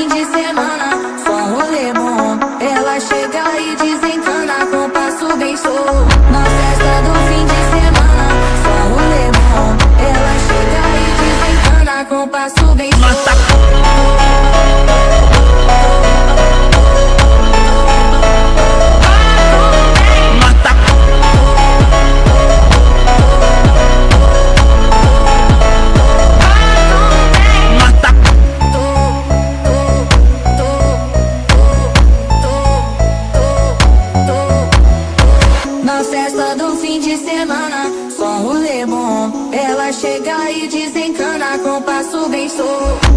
fim de semana, só um rolê bom. Ela chega e desencana com passo bem solto. Na festa do fim de semana, só um rolê bom. Ela chega e desencana com passo bem solto. Na festa do fim de semana, só um rolê bom. Ela chega e desencana com passo bem solto.